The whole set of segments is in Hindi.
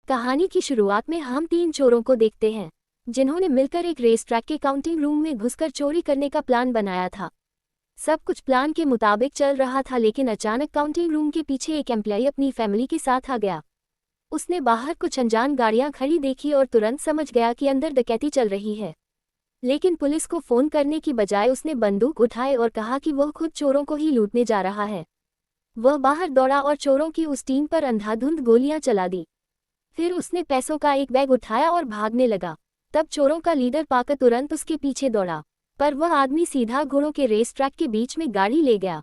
कहानी की शुरुआत में हम 3 चोरों को देखते हैं जिन्होंने मिलकर एक रेस ट्रैक के काउंटिंग रूम में घुसकर चोरी करने का प्लान बनाया था। सब कुछ प्लान के मुताबिक चल रहा था, लेकिन अचानक काउंटिंग रूम के पीछे एक एम्प्लॉई अपनी फैमिली के साथ आ गया। उसने बाहर कुछ अनजान गाड़ियां खड़ी देखी और तुरंत समझ गया कि अंदर डकैती चल रही है। लेकिन पुलिस को फोन करने की बजाय उसने बंदूक उठाए और कहा कि वह खुद चोरों को ही लूटने जा रहा है। वह बाहर दौड़ा और चोरों की उस टीम पर अंधाधुंध गोलियां चला दी। फिर उसने पैसों का एक बैग उठाया और भागने लगा। तब चोरों का लीडर पाकर तुरंत उसके पीछे दौड़ा, पर वह आदमी सीधा घोड़ों के रेस ट्रैक के बीच में गाड़ी ले गया।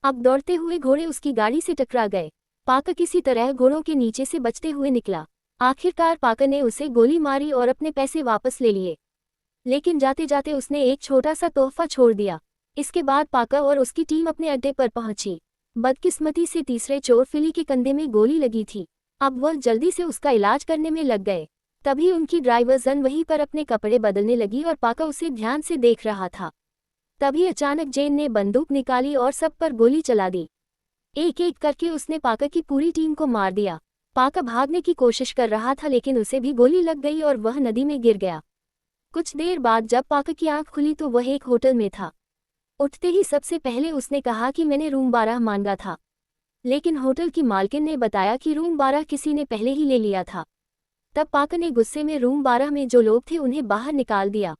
अब दौड़ते हुए घोड़े उसकी गाड़ी से टकरा गए। पाकर किसी तरह घोड़ों के नीचे से बचते हुए निकला। आखिरकार पाकर ने उसे गोली मारी और अपने पैसे वापस ले लिए, लेकिन जाते जाते उसने एक छोटा सा तोहफा छोड़ दिया। इसके बाद पाकर और उसकी टीम अपने अड्डे पर पहुंची। बदकिस्मती से तीसरे चोर फिली के कंधे में गोली लगी थी। अब वह जल्दी से उसका इलाज करने में लग गए। तभी उनकी ड्राइवर जन वहीं पर अपने कपड़े बदलने लगी और पाका उसे ध्यान से देख रहा था। तभी अचानक जेन ने बंदूक निकाली और सब पर गोली चला दी। एक एक करके उसने पाका की पूरी टीम को मार दिया। पाका भागने की कोशिश कर रहा था, लेकिन उसे भी गोली लग गई और वह नदी में गिर गया। कुछ देर बाद जब पाका की आंख खुली तो वह एक होटल में था। उठते ही सबसे पहले उसने कहा कि मैंने रूम 12 मांगा था, लेकिन होटल की मालकिन ने बताया कि रूम 12 किसी ने पहले ही ले लिया था। तब पाका ने गुस्से में रूम 12 में जो लोग थे उन्हें बाहर निकाल दिया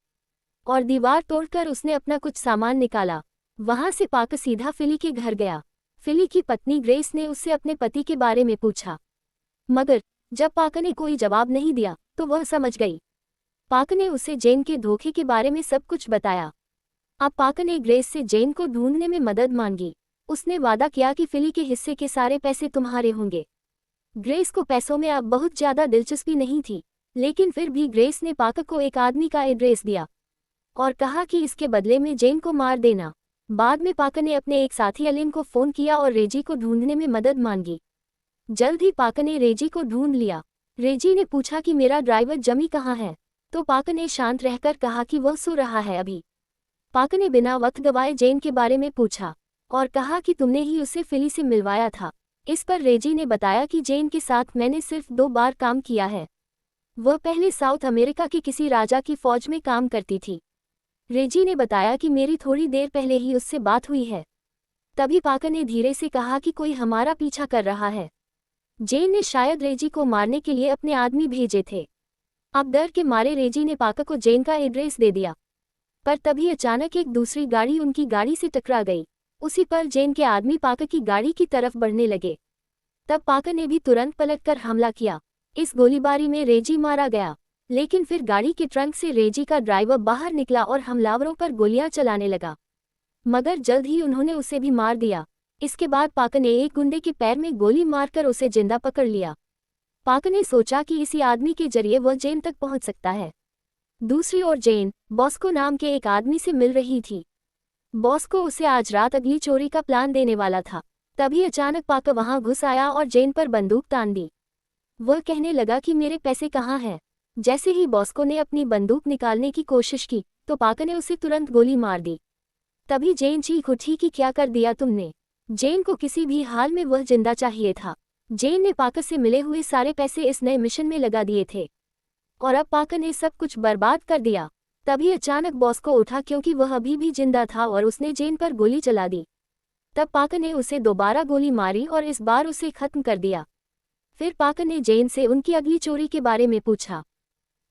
और दीवार तोड़कर उसने अपना कुछ सामान निकाला। वहां से पाका सीधा फिली के घर गया। फिली की पत्नी ग्रेस ने उससे अपने पति के बारे में पूछा, मगर जब पाका ने कोई जवाब नहीं दिया तो वह समझ गई। पाका ने उसे जेन के धोखे के बारे में सब कुछ बताया। अब पाका ने ग्रेस से जेन को ढूंढने में मदद मांगी। उसने वादा किया कि फिली के हिस्से के सारे पैसे तुम्हारे होंगे। ग्रेस को पैसों में अब बहुत ज्यादा दिलचस्पी नहीं थी, लेकिन फिर भी ग्रेस ने पाका को एक आदमी का एड्रेस दिया और कहा कि इसके बदले में जेन को मार देना। बाद में पाका ने अपने एक साथी एलिन को फोन किया और रेजी को ढूंढने में मदद मांगी। जल्द ही पाका ने रेजी को ढूंढ लिया। रेजी ने पूछा कि मेरा ड्राइवर जमी कहाँ है, तो पाका ने शांत रहकर कहा कि वह सो रहा है अभी। पाका ने बिना वक्त गवाए जेन के बारे में पूछा और कहा कि तुमने ही उसे फिली से मिलवाया था। इस पर रेजी ने बताया कि जेन के साथ मैंने सिर्फ 2 बार काम किया है। वह पहले साउथ अमेरिका के किसी राजा की फौज में काम करती थी। रेजी ने बताया कि मेरी थोड़ी देर पहले ही उससे बात हुई है। तभी पाका ने धीरे से कहा कि कोई हमारा पीछा कर रहा है। जेन ने शायद रेजी को मारने के लिए अपने आदमी भेजे थे। अब डर के मारे रेजी ने पाका को जेन का एड्रेस दे दिया, पर तभी अचानक एक दूसरी गाड़ी उनकी गाड़ी से टकरा गई। उसी पर जेन के आदमी पाका की गाड़ी की तरफ बढ़ने लगे। तब पाका ने भी तुरंत पलटकर हमला किया। इस गोलीबारी में रेजी मारा गया, लेकिन फिर गाड़ी के ट्रंक से रेजी का ड्राइवर बाहर निकला और हमलावरों पर गोलियां चलाने लगा, मगर जल्द ही उन्होंने उसे भी मार दिया। इसके बाद पाका ने एक गुंडे के पैर में गोली मारकर उसे जिंदा पकड़ लिया। पाका ने सोचा कि इसी आदमी के जरिए वह जेन तक पहुंच सकता है। दूसरी ओर जेन बॉस्को नाम के एक आदमी से मिल रही थी। बॉस्को उसे आज रात अगली चोरी का प्लान देने वाला था। तभी अचानक पाका वहां घुस आया और जेन पर बंदूक तान दी। वह कहने लगा कि मेरे पैसे कहाँ हैं। जैसे ही बॉस्को ने अपनी बंदूक निकालने की कोशिश की तो पाका ने उसे तुरंत गोली मार दी। तभी जेन चीख उठी कि क्या कर दिया तुमने। जेन को किसी भी हाल में वह जिंदा चाहिए था। जेन ने पाका से मिले हुए सारे पैसे इस नए मिशन में लगा दिए थे और अब पाका ने सब कुछ बर्बाद कर दिया। तभी अचानक बॉस्को उठा, क्योंकि वह अभी भी जिंदा था, और उसने जेन पर गोली चला दी। तब पाका ने उसे दोबारा गोली मारी और इस बार उसे खत्म कर दिया। फिर पाका ने जेन से उनकी अगली चोरी के बारे में पूछा।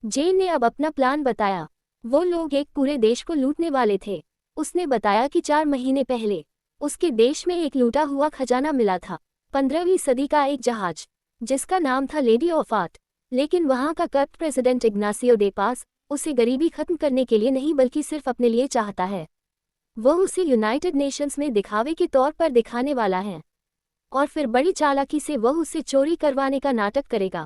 जेन ने अब अपना प्लान बताया। वो लोग एक पूरे देश को लूटने वाले थे। उसने बताया कि 4 महीने पहले उसके देश में एक लूटा हुआ खजाना मिला था। 15वीं सदी का एक जहाज जिसका नाम था लेडी ऑफ आर्ट। लेकिन वहां का करप्ट प्रेसिडेंट इग्नासियो डे पास उसे गरीबी खत्म करने के लिए नहीं, बल्कि सिर्फ अपने लिए चाहता है। वह उसे यूनाइटेड नेशंस में दिखावे के तौर पर दिखाने वाला है और फिर बड़ी चालाकी से वह उससे चोरी करवाने का नाटक करेगा,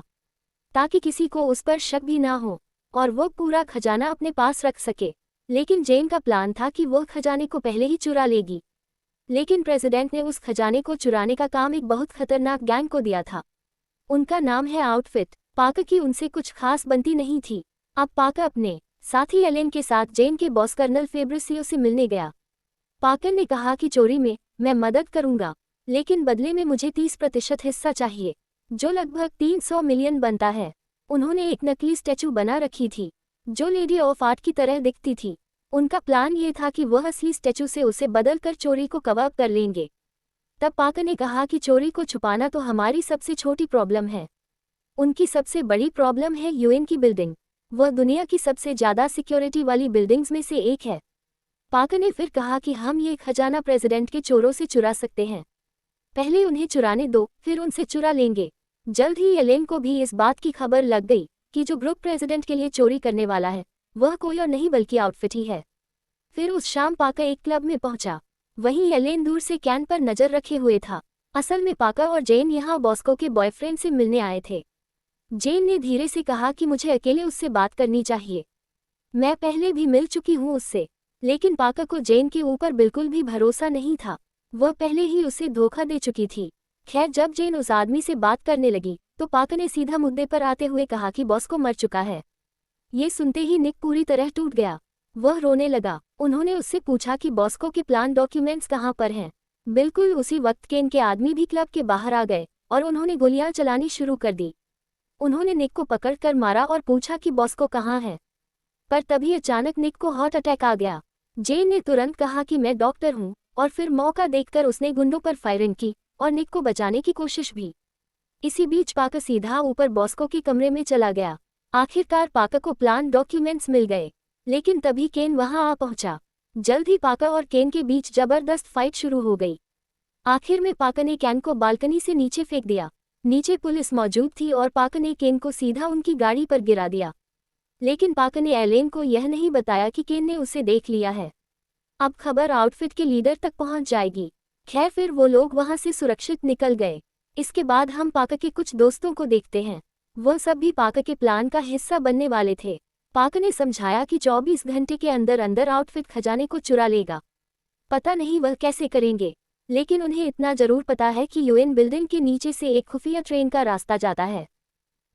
ताकि किसी को उस पर शक भी ना हो और वह पूरा खजाना अपने पास रख सके। लेकिन जेन का प्लान था कि वह खजाने को पहले ही चुरा लेगी, लेकिन प्रेसिडेंट ने उस खजाने को चुराने का काम एक बहुत खतरनाक गैंग को दिया था। उनका नाम है आउटफिट। पाका की उनसे कुछ खास बनती नहीं थी। अब पाका अपने साथी एलेन के साथ जेन के बॉस कर्नल फेब्रिसियो से मिलने गया। पाका ने कहा कि चोरी में मैं मदद करूंगा, लेकिन बदले में मुझे 30% हिस्सा चाहिए। जो लगभग 300 मिलियन बनता है। उन्होंने एक नकली स्टैचू बना रखी थी जो लेडी ऑफ आर्ट की तरह दिखती थी। उनका प्लान ये था कि वह असली स्टैचू से उसे बदलकर चोरी को कवर कर लेंगे। तब पाकर ने कहा कि चोरी को छुपाना तो हमारी सबसे छोटी प्रॉब्लम है। उनकी सबसे बड़ी प्रॉब्लम है यूएन की बिल्डिंग। वह दुनिया की सबसे ज़्यादा सिक्योरिटी वाली बिल्डिंग्स में से एक है। पाकर ने फिर कहा कि हम ये खजाना प्रेसिडेंट के चोरों से चुरा सकते हैं। पहले उन्हें चुराने दो, फिर उनसे चुरा लेंगे। जल्द ही एलेन को भी इस बात की खबर लग गई कि जो ग्रुप प्रेसिडेंट के लिए चोरी करने वाला है वह कोई और नहीं बल्कि आउटफिट ही है। फिर उस शाम पाकर एक क्लब में पहुंचा। वहीं एलेन दूर से कैन पर नजर रखे हुए था। असल में पाकर और जेन यहाँ बॉस्को के बॉयफ्रेंड से मिलने आए थे। जेन ने धीरे से कहा कि मुझे अकेले उससे बात करनी चाहिए। मैं पहले भी मिल चुकी हूँ उससे। लेकिन पाकर को जेन के ऊपर बिल्कुल भी भरोसा नहीं था। वह पहले ही उसे धोखा दे चुकी थी। खैर, जब जेन उस आदमी से बात करने लगी तो पाकर ने सीधा मुद्दे पर आते हुए कहा कि बॉस्को मर चुका है। ये सुनते ही निक पूरी तरह टूट गया। वह रोने लगा। उन्होंने उससे पूछा कि बॉस्को के प्लान डॉक्यूमेंट्स कहाँ पर हैं। बिल्कुल उसी वक्त केन के आदमी भी क्लब के बाहर आ गए और उन्होंने गोलियां चलानी शुरू कर दी। उन्होंने निक को पकड़कर मारा और पूछा कि बॉस्को कहाँ है। पर तभी अचानक निक को हार्ट अटैक आ गया। जेन ने तुरंत कहा कि मैं डॉक्टर हूँ और फिर मौका देखकर उसने गुंडों पर फायरिंग की और निक को बचाने की कोशिश भी। इसी बीच पाकर सीधा ऊपर बॉस्को के कमरे में चला गया। आखिरकार पाकर को प्लान डॉक्यूमेंट्स मिल गए। लेकिन तभी केन वहां आ पहुंचा। जल्द ही पाकर और केन के बीच जबरदस्त फाइट शुरू हो गई। आखिर में पाकर ने केन को बालकनी से नीचे फेंक दिया। नीचे पुलिस मौजूद थी और पाकर ने केन को सीधा उनकी गाड़ी पर गिरा दिया। लेकिन पाकर ने एलेन को यह नहीं बताया कि केन ने उसे देख लिया है। अब खबर आउटफिट के लीडर तक पहुंच जाएगी। खैर, फिर वो लोग वहां से सुरक्षित निकल गए। इसके बाद हम पाकर के कुछ दोस्तों को देखते हैं। वह सब भी पाकर के प्लान का हिस्सा बनने वाले थे। पाकर ने समझाया कि 24 घंटे के अंदर अंदर आउटफिट खजाने को चुरा लेगा। पता नहीं वह कैसे करेंगे, लेकिन उन्हें इतना जरूर पता है कि यूएन बिल्डिंग के नीचे से एक खुफिया ट्रेन का रास्ता जाता है।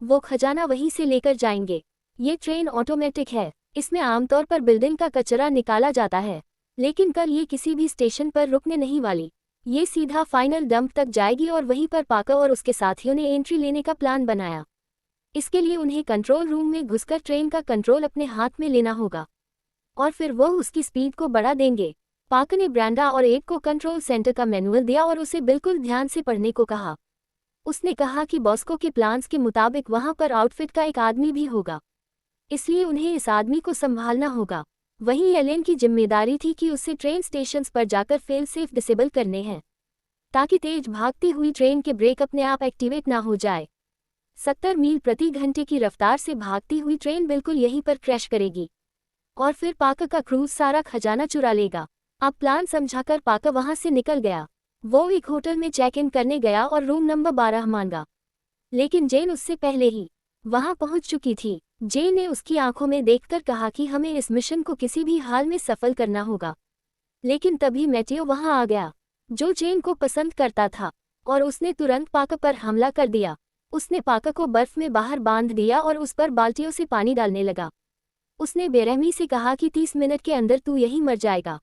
वो खजाना वहीं से लेकर जाएंगे। ये ट्रेन ऑटोमेटिक है। इसमें आमतौर पर बिल्डिंग का कचरा निकाला जाता है, लेकिन कल ये किसी भी स्टेशन पर रुकने नहीं वाली। ये सीधा फाइनल डंप तक जाएगी और वहीं पर पाकर और उसके साथियों ने एंट्री लेने का प्लान बनाया। इसके लिए उन्हें कंट्रोल रूम में घुसकर ट्रेन का कंट्रोल अपने हाथ में लेना होगा और फिर वह उसकी स्पीड को बढ़ा देंगे। पाकर ने ब्रांडा और एड को कंट्रोल सेंटर का मैनुअल दिया और उसे बिल्कुल ध्यान से पढ़ने को कहा। उसने कहा कि बॉस्को के प्लान्स के मुताबिक वहां पर आउटफिट का एक आदमी भी होगा, इसलिए उन्हें इस आदमी को संभालना होगा। वहीं एलेन की जिम्मेदारी थी कि उसे ट्रेन स्टेशंस पर जाकर फेल सेफ डिसेबल करने हैं, ताकि तेज भागती हुई ट्रेन के ब्रेक अपने आप एक्टिवेट ना हो जाए। 70 मील प्रति घंटे की रफ्तार से भागती हुई ट्रेन बिल्कुल यहीं पर क्रैश करेगी और फिर पाकर का क्रूज सारा खजाना चुरा लेगा। अब प्लान समझाकर पाकर वहां से निकल गया। वो एक होटल में चेक इन करने गया और रूम नंबर 12 मांगा, लेकिन जेन उससे पहले ही वहां पहुंच चुकी थी। जेन ने उसकी आंखों में देखकर कहा कि हमें इस मिशन को किसी भी हाल में सफल करना होगा। लेकिन तभी मैटियो वहां आ गया, जो जेन को पसंद करता था, और उसने तुरंत पाकर पर हमला कर दिया। उसने पाकर को बर्फ में बाहर बांध दिया और उस पर बाल्टियों से पानी डालने लगा। उसने बेरहमी से कहा कि 30 मिनट के अंदर तू यहीं मर जाएगा,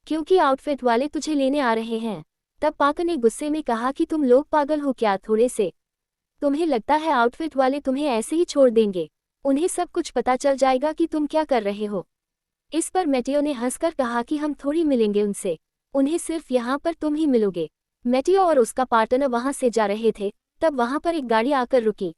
क्योंकि आउटफिट वाले तुझे लेने आ रहे हैं। तब पाकर ने गुस्से में कहा कि तुम लोग पागल हो क्या थोड़े से? तुम्हें लगता है आउटफिट वाले तुम्हें ऐसे ही छोड़ देंगे? उन्हें सब कुछ पता चल जाएगा कि तुम क्या कर रहे हो। इस पर मैटियो ने हंसकर कहा कि हम थोड़ी मिलेंगे उनसे, उन्हें सिर्फ यहाँ पर तुम ही मिलोगे। मैटियो और उसका पार्टनर वहां से जा रहे थे, तब वहां पर एक गाड़ी आकर रुकी।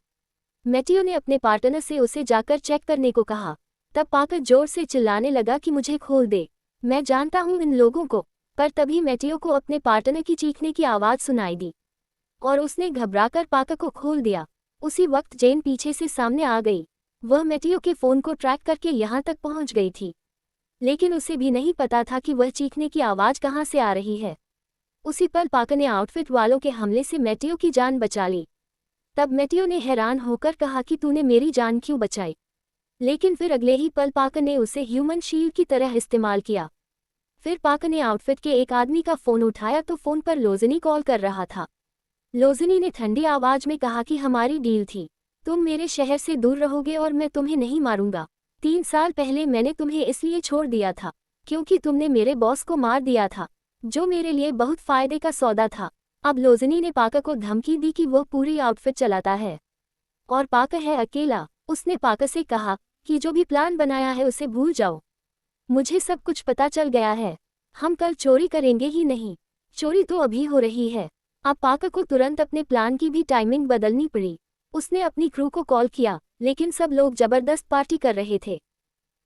मैटियो ने अपने पार्टनर से उसे जाकर चेक करने को कहा। तब पाकर जोर से चिल्लाने लगा कि मुझे खोल दे, मैं जानता हूँ इन लोगों को। पर तभी मैटियो को अपने पार्टनर की चीखने की आवाज़ सुनाई दी और उसने घबराकर पाकर को खोल दिया। उसी वक्त जेन पीछे से सामने आ गई। वह मैटियो के फ़ोन को ट्रैक करके यहाँ तक पहुँच गई थी, लेकिन उसे भी नहीं पता था कि वह चीखने की आवाज़ कहाँ से आ रही है। उसी पल पाकर ने आउटफिट वालों के हमले से मैटियो की जान बचा ली। तब मैटियो ने हैरान होकर कहा कि तूने मेरी जान क्यों बचाई? लेकिन फिर अगले ही पल पाकर ने उसे ह्यूमन शील्ड की तरह इस्तेमाल किया। फिर पाकर ने आउटफिट के एक आदमी का फ़ोन उठाया तो फ़ोन पर लोजनी कॉल कर रहा था। लोजनी ने ठंडी आवाज़ में कहा कि हमारी डील थी, तुम मेरे शहर से दूर रहोगे और मैं तुम्हें नहीं मारूंगा। 3 साल पहले मैंने तुम्हें इसलिए छोड़ दिया था क्योंकि तुमने मेरे बॉस को मार दिया था, जो मेरे लिए बहुत फ़ायदे का सौदा था। अब लोजनी ने पाका को धमकी दी कि वो पूरी आउटफिट चलाता है और पाका है अकेला। उसने पाका से कहा कि जो भी प्लान बनाया है उसे भूल जाओ, मुझे सब कुछ पता चल गया है, हम कल चोरी करेंगे ही नहीं, चोरी तो अभी हो रही है। अब पाका को तुरंत अपने प्लान की भी टाइमिंग बदलनी पड़ी। उसने अपनी क्रू को कॉल किया, लेकिन सब लोग जबरदस्त पार्टी कर रहे थे।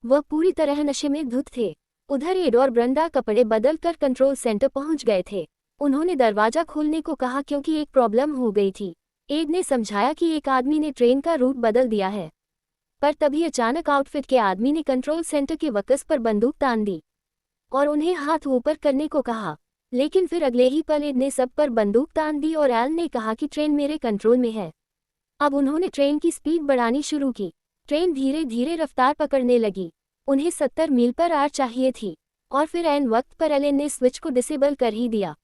वह पूरी तरह नशे में धुत थे। उधर एड और ब्रंडा कपड़े बदलकर कंट्रोल सेंटर पहुंच गए थे। उन्होंने दरवाजा खोलने को कहा क्योंकि एक प्रॉब्लम हो गई थी। एड ने समझाया कि एक आदमी ने ट्रेन का रूट बदल दिया है, पर तभी अचानक आउटफिट के आदमी ने कंट्रोल सेंटर के वर्कर्स पर बंदूक तान दी और उन्हें हाथ ऊपर करने को कहा। लेकिन फिर अगले ही पल एड ने सब पर बंदूक तान दी और एल ने कहा कि ट्रेन मेरे कंट्रोल में है। अब उन्होंने ट्रेन की स्पीड बढ़ानी शुरू की। ट्रेन धीरे धीरे रफ्तार पकड़ने लगी। उन्हें 70 मील पर आर चाहिए थी और फिर ऐन वक्त पर एलन ने स्विच को डिसेबल कर ही दिया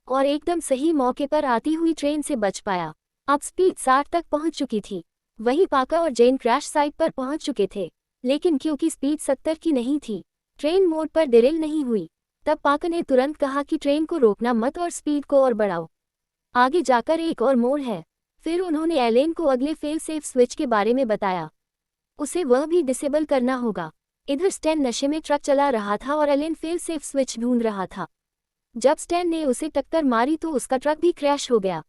और एकदम सही मौके पर आती हुई ट्रेन से बच पाया। अब स्पीड 60 तक पहुंच चुकी थी। वहीं पाका और जेन क्रैश साइट पर पहुंच चुके थे, लेकिन क्योंकि स्पीड 70 की नहीं थी, ट्रेन मोड पर डिरेल नहीं हुई। तब पाका ने तुरंत कहा कि ट्रेन को रोकना मत और स्पीड को और बढ़ाओ, आगे जाकर एक और मोड़ है। फिर उन्होंने एलेन को अगले फेल सेफ स्विच के बारे में बताया, उसे वह भी डिसेबल करना होगा। इधर स्टैन नशे में ट्रक चला रहा था और एलेन फेल सेफ स्विच ढूंढ रहा था। जब स्टैन ने उसे टक्कर मारी तो उसका ट्रक भी क्रैश हो गया।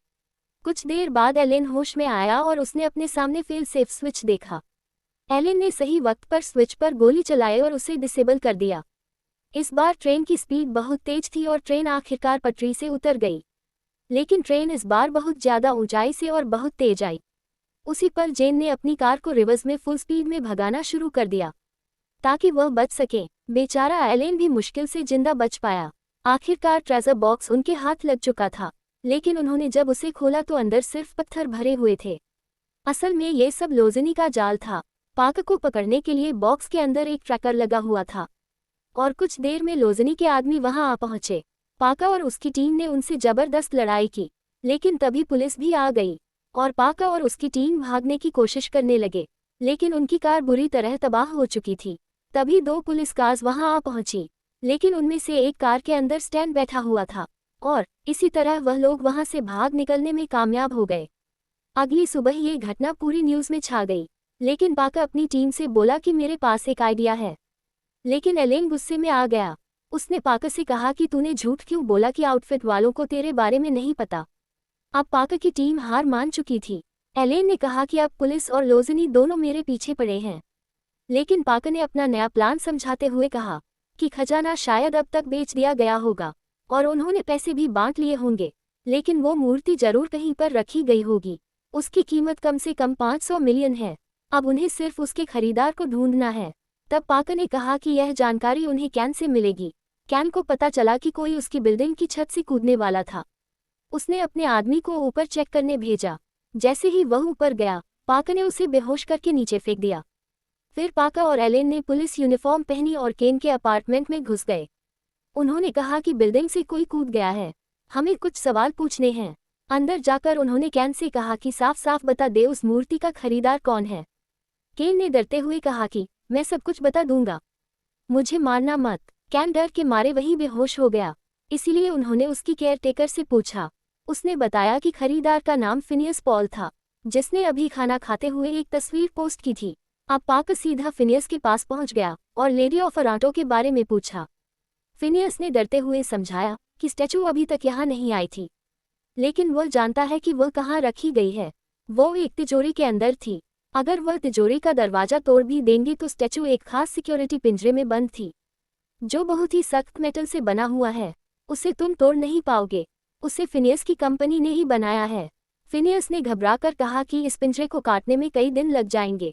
कुछ देर बाद एलेन होश में आया और उसने अपने सामने फेल सेफ स्विच देखा। एलेन ने सही वक्त पर स्विच पर गोली चलाई और उसे डिसेबल कर दिया। इस बार ट्रेन की स्पीड बहुत तेज थी और ट्रेन आखिरकार पटरी से उतर गई, लेकिन ट्रेन इस बार बहुत ज्यादा ऊंचाई से और बहुत तेज आई। उसी पर जेन ने अपनी कार को रिवर्स में फुल स्पीड में भगाना शुरू कर दिया ताकि वह बच सके। बेचारा एलेन भी मुश्किल से जिंदा बच पाया। आखिरकार ट्रेजर बॉक्स उनके हाथ लग चुका था, लेकिन उन्होंने जब उसे खोला तो अंदर सिर्फ पत्थर भरे हुए थे। असल में ये सब लोजनी का जाल था। पाका को पकड़ने के लिए बॉक्स के अंदर एक ट्रैकर लगा हुआ था और कुछ देर में लोजनी के आदमी वहां आ पहुंचे। पाका और उसकी टीम ने उनसे जबरदस्त लड़ाई की, लेकिन तभी पुलिस भी आ गई और पाका और उसकी टीम भागने की कोशिश करने लगे, लेकिन उनकी कार बुरी तरह तबाह हो चुकी थी। तभी 2 पुलिस कार्स वहां आ पहुंची, लेकिन उनमें से एक कार के अंदर स्टैन बैठा हुआ था और इसी तरह वह लोग वहां से भाग निकलने में कामयाब हो गए। अगली सुबह ये घटना पूरी न्यूज़ में छा गई, लेकिन पाका अपनी टीम से बोला कि मेरे पास एक आइडिया है। लेकिन एलेन गुस्से में आ गया। उसने पाका से कहा कि तूने झूठ क्यों बोला कि आउटफिट वालों को तेरे बारे में नहीं पता। अब पाका की टीम हार मान चुकी थी। एलेन ने कहा कि अब पुलिस और लोजनी दोनों मेरे पीछे पड़े हैं, लेकिन पाका ने अपना नया प्लान समझाते हुए कहा कि खजाना शायद अब तक बेच दिया गया होगा और उन्होंने पैसे भी बांट लिए होंगे, लेकिन वो मूर्ति जरूर कहीं पर रखी गई होगी। उसकी कीमत कम से कम 500 मिलियन है। अब उन्हें सिर्फ उसके खरीदार को ढूंढना है। तब पाका ने कहा कि यह जानकारी उन्हें कैन से मिलेगी। कैन को पता चला कि कोई उसकी बिल्डिंग की छत से कूदने वाला था। उसने अपने आदमी को ऊपर चेक करने भेजा। जैसे ही वह ऊपर गया, पाका ने उसे बेहोश करके नीचे फेंक दिया। फिर पाका और एलेन ने पुलिस यूनिफॉर्म पहनी और केन के अपार्टमेंट में घुस गए। उन्होंने कहा कि बिल्डिंग से कोई कूद गया है, हमें कुछ सवाल पूछने हैं। अंदर जाकर उन्होंने कैन से कहा कि साफ साफ बता दे उस मूर्ति का खरीदार कौन है। केन ने डरते हुए कहा कि मैं सब कुछ बता दूंगा, मुझे मारना मत। कैन डर के मारे वहीं बेहोश हो गया। इसीलिए उन्होंने उसकी केयरटेकर से पूछा। उसने बताया कि खरीदार का नाम फिनियस पॉल था, जिसने अभी खाना खाते हुए एक तस्वीर पोस्ट की थी। अब पाका सीधा फिनियस के पास पहुंच गया और लेडी ऑफ अराटो के बारे में पूछा। फिनियस ने डरते हुए समझाया कि स्टैचू अभी तक यहाँ नहीं आई थी, लेकिन वह जानता है कि वह कहाँ रखी गई है। वो एक तिजोरी के अंदर थी। अगर वह तिजोरी का दरवाजा तोड़ भी देंगे तो स्टैचू एक खास सिक्योरिटी पिंजरे में बंद थी, जो बहुत ही सख्त मेटल से बना हुआ है। उसे तुम तोड़ नहीं पाओगे, उसे फिनियस की कंपनी ने ही बनाया है। फिनियस ने घबराकर कहा कि इस पिंजरे को काटने में कई दिन लग जाएंगे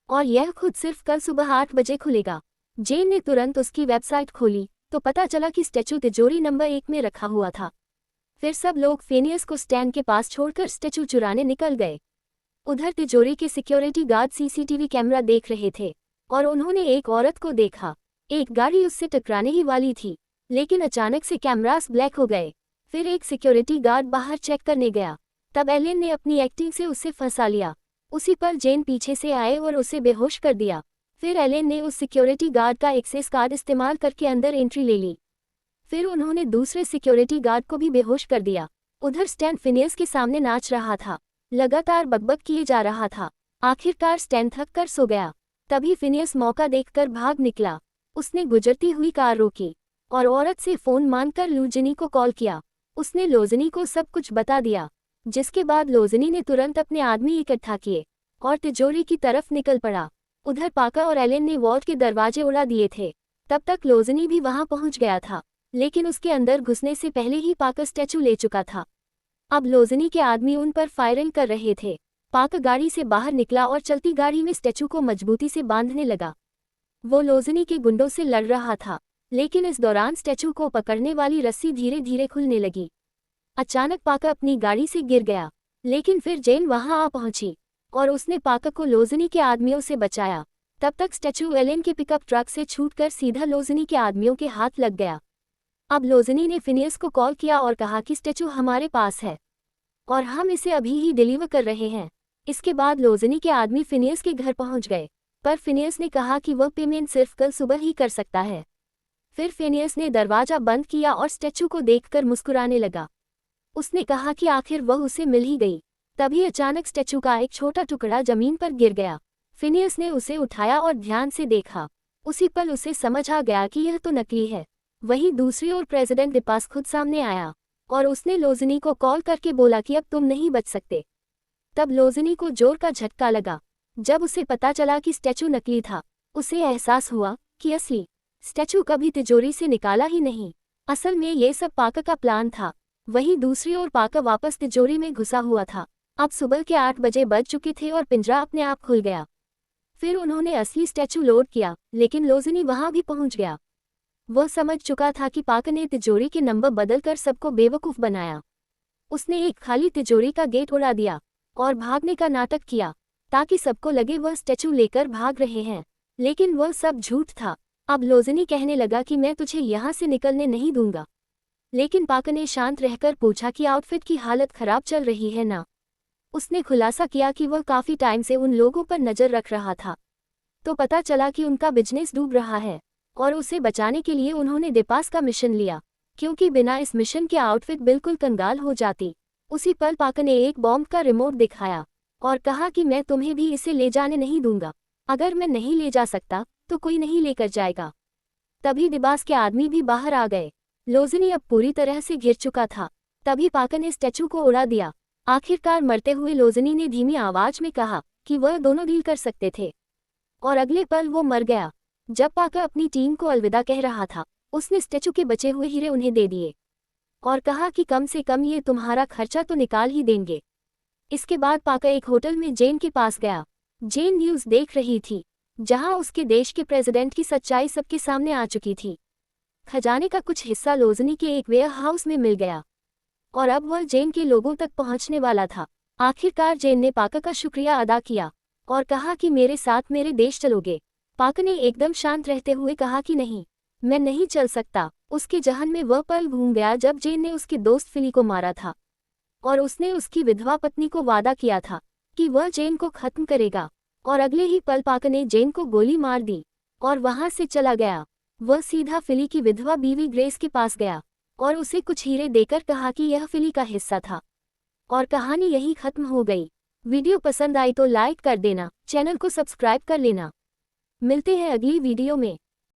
और यह खुद सिर्फ कल सुबह 8 बजे खुलेगा। जेन ने तुरंत उसकी वेबसाइट खोली तो पता चला कि स्टैचू तिजोरी नंबर 1 में रखा हुआ था। फिर सब लोग फिनियस को स्टैंड के पास छोड़कर स्टैचू चुराने निकल गए। उधर तिजोरी के सिक्योरिटी गार्ड सीसीटीवी कैमरा देख रहे थे और उन्होंने एक औरत को देखा। एक गाड़ी उससे टकराने ही वाली थी, लेकिन अचानक से कैमरास ब्लैक हो गए। फिर एक सिक्योरिटी गार्ड बाहर चेक करने गया। तब एलेन ने अपनी एक्टिंग से उसे फंसा लिया। उसी पर जेन पीछे से आए और उसे बेहोश कर दिया। फिर एलेन ने उस सिक्योरिटी गार्ड का एक्सेस कार्ड इस्तेमाल करके अंदर एंट्री ले ली। फिर उन्होंने दूसरे सिक्योरिटी गार्ड को भी बेहोश कर दिया। उधर स्टैन फिनियस के सामने नाच रहा था, लगातार बकबक किए जा रहा था। आखिरकार स्टैन थक कर सो गया। तभी फिनियस मौका देखकर भाग निकला। उसने गुजरती हुई कार रोकी और औरत से फोन मांगकर लोज़नी को कॉल किया। उसने लोज़नी को सब कुछ बता दिया, जिसके बाद लोज़नी ने तुरंत अपने आदमी इकट्ठा किए और तिजोरी की तरफ निकल पड़ा। उधर पाका और एलेन ने वॉल्ट के दरवाजे उड़ा दिए थे। तब तक लोज़नी भी वहां पहुंच गया था, लेकिन उसके अंदर घुसने से पहले ही पाका स्टैचू ले चुका था। अब लोज़नी के आदमी उन पर फायरिंग कर रहे थे। पाका गाड़ी से बाहर निकला और चलती गाड़ी में स्टैचू को मजबूती से बांधने लगा। वो लोज़नी के गुंडों से लड़ रहा था, लेकिन इस दौरान स्टैचू को पकड़ने वाली रस्सी धीरे धीरे खुलने लगी। अचानक पाका अपनी गाड़ी से गिर गया, लेकिन फिर जेन वहां आ पहुंची और उसने पाका को लोज़नी के आदमियों से बचाया। तब तक स्टैचू एलेन के पिकअप ट्रक से छूटकर सीधा लोज़नी के आदमियों के हाथ लग गया। अब लोज़नी ने फिनियस को कॉल किया और कहा कि स्टैचू हमारे पास है और हम इसे अभी ही डिलीवर कर रहे हैं। इसके बाद लोज़नी के आदमी फिनियस के घर पहुंच गए, पर फिनियस ने कहा कि वह पेमेंट सिर्फ कल सुबह ही कर सकता है। फिर फिनियस ने दरवाजा बंद किया और स्टैचू को देखकर मुस्कुराने लगा। उसने कहा कि आखिर वह उसे मिल ही गई। तभी अचानक स्टैचू का एक छोटा टुकड़ा जमीन पर गिर गया। फिनियस ने उसे उठाया और ध्यान से देखा। उसी पल उसे समझ आ गया कि यह तो नकली है। वहीं दूसरी ओर प्रेसिडेंट डिपास खुद सामने आया और उसने लोज़नी को कॉल करके बोला कि अब तुम नहीं बच सकते। तब लोज़नी को जोर का झटका लगा। जब उसे पता चला कि स्टैचू नकली था, उसे एहसास हुआ कि असली स्टैचू कभी तिजोरी से निकाला ही नहीं। असल में ये सब पाका का प्लान था। वहीं दूसरी ओर पाका वापस तिजोरी में घुसा हुआ था। अब सुबह के 8 बजे बज चुके थे और पिंजरा अपने आप खुल गया। फिर उन्होंने असली स्टैचू लोड किया, लेकिन लोज़नी वहां भी पहुंच गया। वह समझ चुका था कि पाका ने तिजोरी के नंबर बदलकर सबको बेवकूफ़ बनाया। उसने एक खाली तिजोरी का गेट उड़ा दिया और भागने का नाटक किया, ताकि सबको लगे वह स्टैचू लेकर भाग रहे हैं, लेकिन वह सब झूठ था। अब लोज़नी कहने लगा कि मैं तुझे यहाँ से निकलने नहीं दूंगा, लेकिन पाका ने शांत रहकर पूछा कि आउटफिट की हालत खराब चल रही है ना। उसने खुलासा किया कि वह काफ़ी टाइम से उन लोगों पर नज़र रख रहा था, तो पता चला कि उनका बिजनेस डूब रहा है और उसे बचाने के लिए उन्होंने डिपास का मिशन लिया, क्योंकि बिना इस मिशन के आउटफिट बिल्कुल कंगाल हो जाती। उसी पल पाका ने एक बॉम्ब का रिमोट दिखाया और कहा कि मैं तुम्हें भी इसे ले जाने नहीं दूंगा। अगर मैं नहीं ले जा सकता तो कोई नहीं लेकर जाएगा। तभी डिपास के आदमी भी बाहर आ गए। लोज़नी अब पूरी तरह से घिर चुका था। तभी पाका ने स्टैचू को उड़ा दिया। आखिरकार मरते हुए लोज़नी ने धीमी आवाज में कहा कि वह दोनों डील कर सकते थे, और अगले पल वो मर गया। जब पाका अपनी टीम को अलविदा कह रहा था, उसने स्टैचू के बचे हुए हीरे उन्हें दे दिए और कहा कि कम से कम ये तुम्हारा खर्चा तो निकाल ही देंगे। इसके बाद पाका एक होटल में जेन के पास गया। जेन न्यूज़ देख रही थी, जहां उसके देश के प्रेसिडेंट की सच्चाई सबके सामने आ चुकी थी। खजाने का कुछ हिस्सा लोज़नी के एक वेयर हाउस में मिल गया और अब वह जेन के लोगों तक पहुंचने वाला था। आखिरकार जेन ने पाका का शुक्रिया अदा किया और कहा कि मेरे साथ मेरे देश चलोगे। पाका ने एकदम शांत रहते हुए कहा कि नहीं, मैं नहीं चल सकता। उसके जहन में वह पल घूम गया जब जेन ने उसके दोस्त फिली को मारा था और उसने उसकी विधवा पत्नी को वादा किया था कि वह जेन को खत्म करेगा, और अगले ही पल पाका ने जेन को गोली मार दी और वहां से चला गया। वह सीधा फिली की विधवा बीवी ग्रेस के पास गया और उसे कुछ हीरे देकर कहा कि यह फिली का हिस्सा था, और कहानी यहीं खत्म हो गई। वीडियो पसंद आई तो लाइक कर देना, चैनल को सब्सक्राइब कर लेना। मिलते हैं अगली वीडियो में।